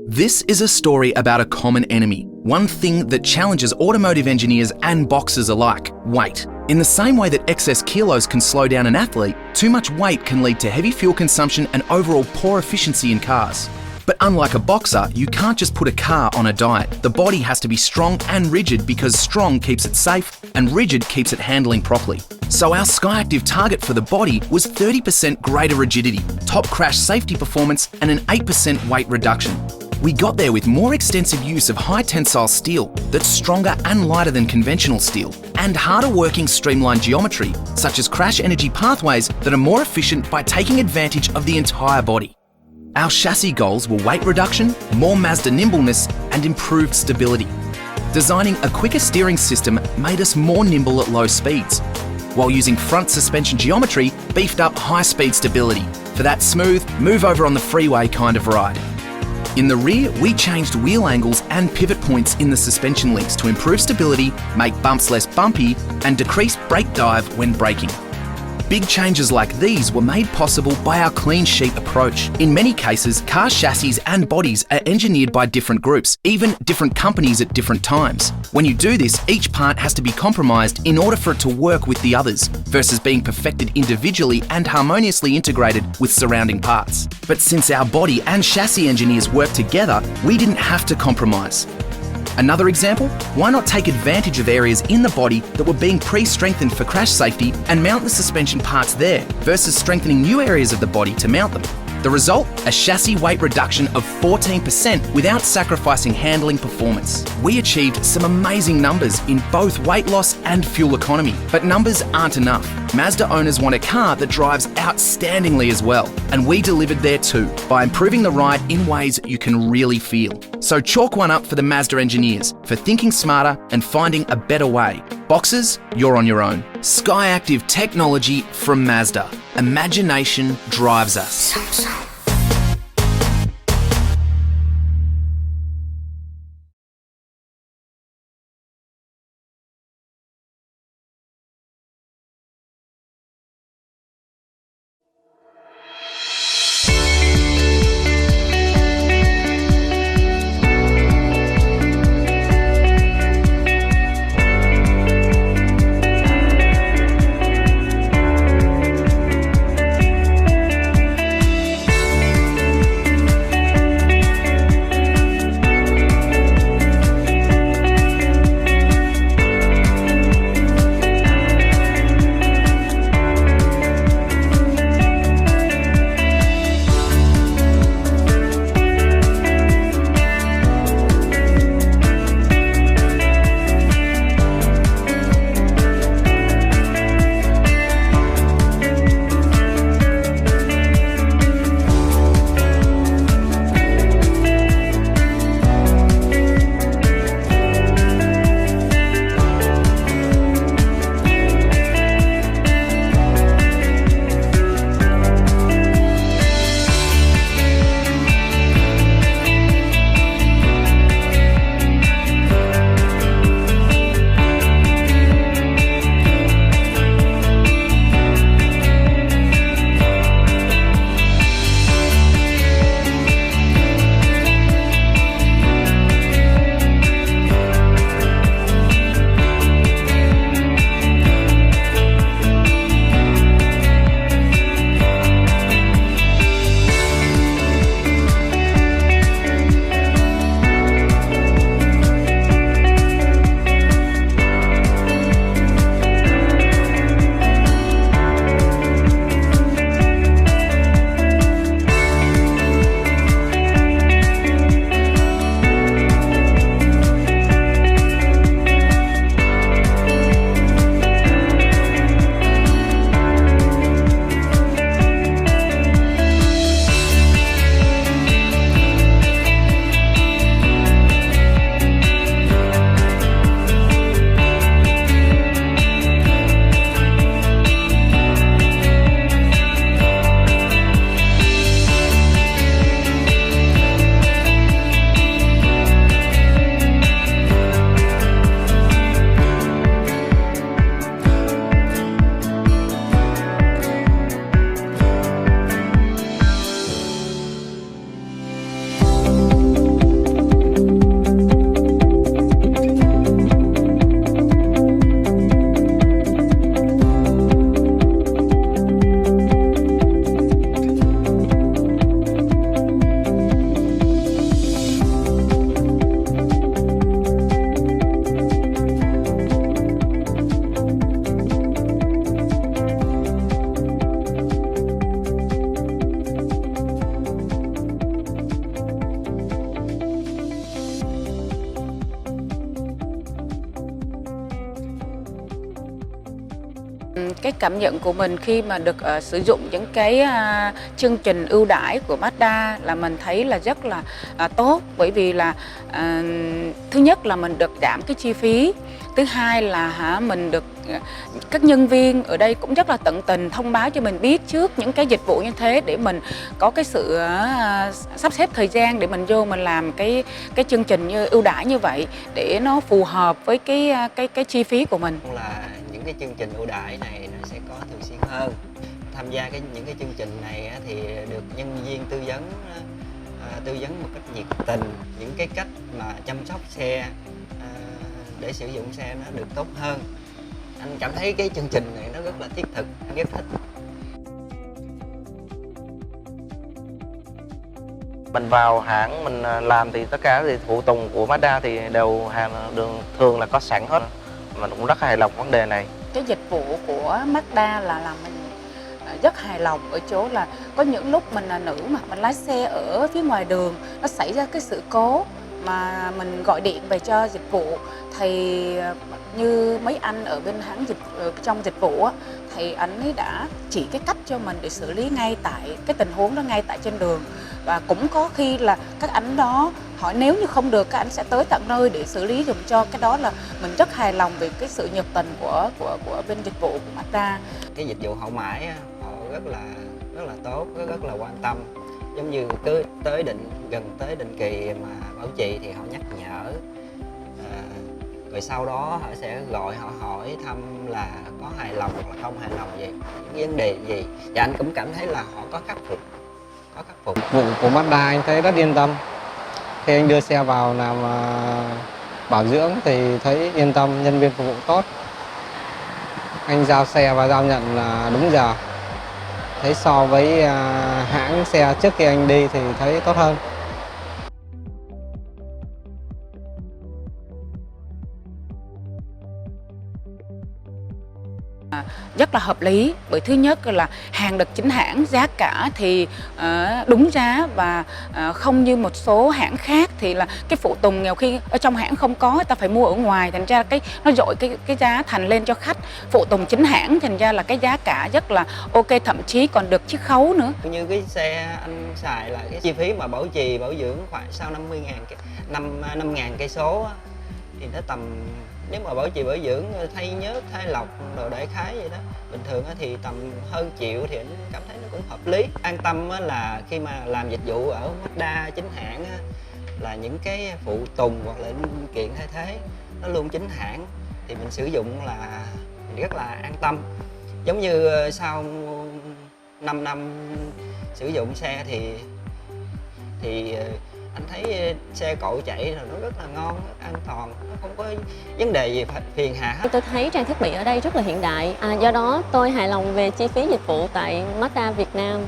This is a story about a common enemy, one thing that challenges automotive engineers and boxers alike: weight. In the same way that excess kilos can slow down an athlete, too much weight can lead to heavy fuel consumption and overall poor efficiency in cars. But unlike a boxer, you can't just put a car on a diet. The body has to be strong and rigid because strong keeps it safe and rigid keeps it handling properly. So our SkyActiv target for the body was 30% greater rigidity, top crash safety performance and an 8% weight reduction. We got there with more extensive use of high tensile steel that's stronger and lighter than conventional steel, and harder working streamlined geometry, such as crash energy pathways that are more efficient by taking advantage of the entire body. Our chassis goals were weight reduction, more Mazda nimbleness, and improved stability. Designing a quicker steering system made us more nimble at low speeds, while using front suspension geometry beefed up high-speed stability for that smooth, move over on the freeway kind of ride. In the rear, we changed wheel angles and pivot points in the suspension links to improve stability, make bumps less bumpy, and decrease brake dive when braking. Big changes like these were made possible by our clean sheet approach. In many cases, car chassis and bodies are engineered by different groups, even different companies at different times. When you do this, each part has to be compromised in order for it to work with the others, versus being perfected individually and harmoniously integrated with surrounding parts. But since our body and chassis engineers work together, we didn't have to compromise. Another example, why not take advantage of areas in the body that were being pre-strengthened for crash safety and mount the suspension parts there, versus strengthening new areas of the body to mount them? The result? A chassis weight reduction of 14% without sacrificing handling performance. We achieved some amazing numbers in both weight loss and fuel economy. But numbers aren't enough. Mazda owners want a car that drives outstandingly as well. And we delivered there too, by improving the ride in ways you can really feel. So chalk one up for the Mazda engineers for thinking smarter and finding a better way. Boxers, you're on your own. SkyActiv technology from Mazda. Imagination drives us. Cái cảm nhận của mình khi mà được sử dụng những cái chương trình ưu đãi của Mada là mình thấy là rất là tốt, bởi vì là thứ nhất là mình được giảm cái chi phí, thứ hai là mình được các nhân viên ở đây cũng rất là tận tình thông báo cho mình biết trước những cái dịch vụ như thế để mình có cái sự sắp xếp thời gian để mình vô mình làm cái chương trình như ưu đãi như vậy để nó phù hợp với cái chi phí của mình. Là những cái chương trình ưu đãi này nó sẽ có thường xuyên hơn. Tham gia những cái chương trình này thì được nhân viên tư vấn một cách nhiệt tình, những cái cách mà chăm sóc xe để sử dụng xe nó được tốt hơn. Anh cảm thấy cái chương trình này nó rất là thiết thực, anh rất thích. Mình vào hãng mình làm thì tất cả thì phụ tùng của Mada thì đều thường là có sẵn hết. Mình cũng rất hài lòng vấn đề này. Cái dịch vụ của Mada là làm mình rất hài lòng ở chỗ là có những lúc mình là nữ mà mình lái xe ở phía ngoài đường, nó xảy ra cái sự cố mà mình gọi điện về cho dịch vụ thì như mấy anh ở bên hãng trong dịch vụ á, thì anh ấy đã chỉ cái cách cho mình để xử lý ngay tại cái tình huống đó ngay tại trên đường. Và cũng có khi là các anh đó hỏi nếu như không được các anh sẽ tới tận nơi để xử lý dùm cho. Cái đó là mình rất hài lòng về cái sự nhiệt tình của bên dịch vụ của Mada. Cái dịch vụ hậu mãi họ rất là tốt, rất là quan tâm. Giống như cứ gần tới định kỳ mà bảo trì thì họ nhắc nhở, rồi sau đó họ sẽ gọi họ hỏi thăm là có hài lòng hoặc là không hài lòng gì, những vấn đề gì, và anh cũng cảm thấy là họ có khắc phục. Vụ của Mada anh thấy rất yên tâm. Khi anh đưa xe vào làm bảo dưỡng thì thấy yên tâm, nhân viên phục vụ tốt. Anh giao xe và giao nhận là đúng giờ. Thấy so với hãng xe trước khi anh đi thì thấy tốt hơn. Rất là hợp lý, bởi thứ nhất là hàng được chính hãng, giá cả thì đúng giá và không như một số hãng khác thì là cái phụ tùng nhiều khi ở trong hãng không có, ta phải mua ở ngoài, thành ra nó dội cái giá thành lên cho khách. Phụ tùng chính hãng thành ra là cái giá cả rất là ok, thậm chí còn được chiết khấu nữa. Như cái xe anh xài là cái chi phí mà bảo trì bảo dưỡng khoảng sau 5.000 cây số thì nó tầm, nếu mà bảo trì bảo dưỡng thay nhớt thay lọc đồ đại khái vậy đó bình thường thì tầm hơn triệu thì anh cảm thấy nó cũng hợp lý. An tâm là khi mà làm dịch vụ ở Mada chính hãng là những cái phụ tùng hoặc là linh kiện thay thế nó luôn chính hãng thì mình sử dụng là mình rất là an tâm. Giống như sau 5 năm sử dụng xe thì anh thấy xe cộ chạy rồi nó rất là ngon, rất an toàn, nó không có vấn đề gì phải phiền hà hết. Tôi thấy trang thiết bị ở đây rất là hiện đại, do đó tôi hài lòng về chi phí dịch vụ tại Mada Việt Nam.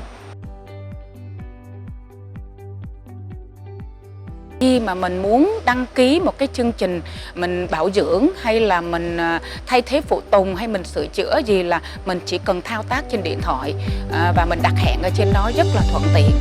Khi mà mình muốn đăng ký một cái chương trình mình bảo dưỡng hay là mình thay thế phụ tùng hay mình sửa chữa gì là mình chỉ cần thao tác trên điện thoại và mình đặt hẹn ở trên đó rất là thuận tiện.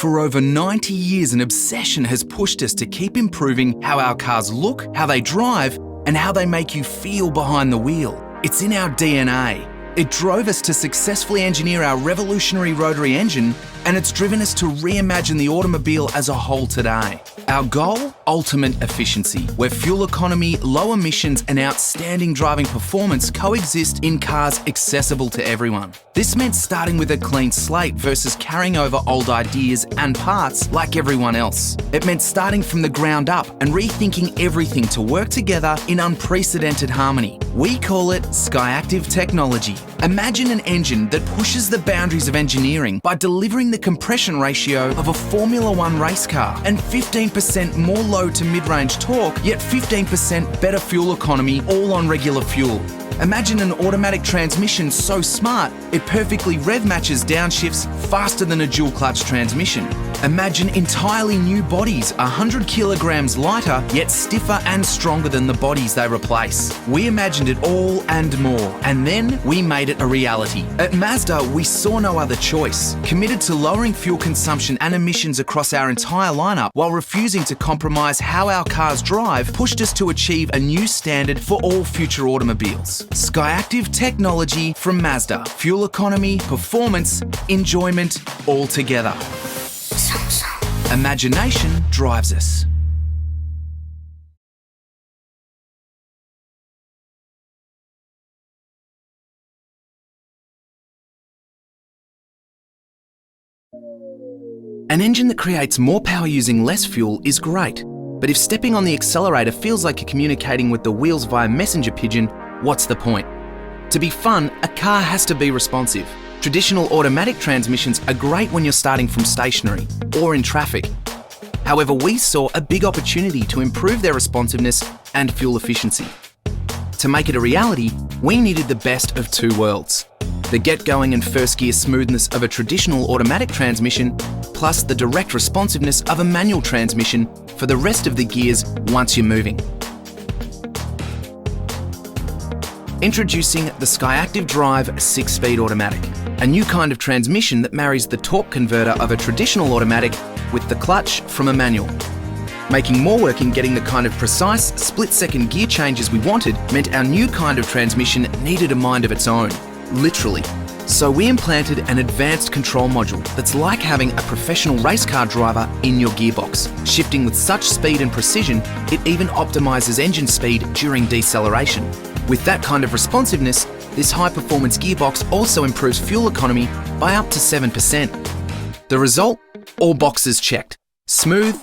For over 90 years, an obsession has pushed us to keep improving how our cars look, how they drive, and how they make you feel behind the wheel. It's in our DNA. It drove us to successfully engineer our revolutionary rotary engine, and it's driven us to reimagine the automobile as a whole today. Our goal? Ultimate efficiency, where fuel economy, low emissions, and outstanding driving performance coexist in cars accessible to everyone. This meant starting with a clean slate versus carrying over old ideas and parts like everyone else. It meant starting from the ground up and rethinking everything to work together in unprecedented harmony. We call it SkyActiv technology. Imagine an engine that pushes the boundaries of engineering by delivering the compression ratio of a Formula One race car and 15% more low to mid-range torque, yet 15% better fuel economy, all on regular fuel. Imagine an automatic transmission so smart it perfectly rev matches downshifts faster than a dual clutch transmission. Imagine entirely new bodies, 100 kilograms lighter, yet stiffer and stronger than the bodies they replace. We imagined it all and more, and then we made it a reality. At Mazda, we saw no other choice. Committed to lowering fuel consumption and emissions across our entire lineup while refusing to compromise how our cars drive, pushed us to achieve a new standard for all future automobiles. SkyActiv technology from Mazda. Fuel economy, performance, enjoyment, all together. Imagination drives us. An engine that creates more power using less fuel is great, but if stepping on the accelerator feels like you're communicating with the wheels via messenger pigeon, what's the point? To be fun, a car has to be responsive. Traditional automatic transmissions are great when you're starting from stationary or in traffic. However, we saw a big opportunity to improve their responsiveness and fuel efficiency. To make it a reality, we needed the best of two worlds. The get-going and first gear smoothness of a traditional automatic transmission, plus the direct responsiveness of a manual transmission for the rest of the gears once you're moving. Introducing the SkyActiv Drive 6-speed automatic, a new kind of transmission that marries the torque converter of a traditional automatic with the clutch from a manual. Making more work in getting the kind of precise, split-second gear changes we wanted meant our new kind of transmission needed a mind of its own, literally. So we implanted an advanced control module that's like having a professional race car driver in your gearbox, shifting with such speed and precision, it even optimises engine speed during deceleration. With that kind of responsiveness, this high-performance gearbox also improves fuel economy by up to 7%. The result? All boxes checked. Smooth,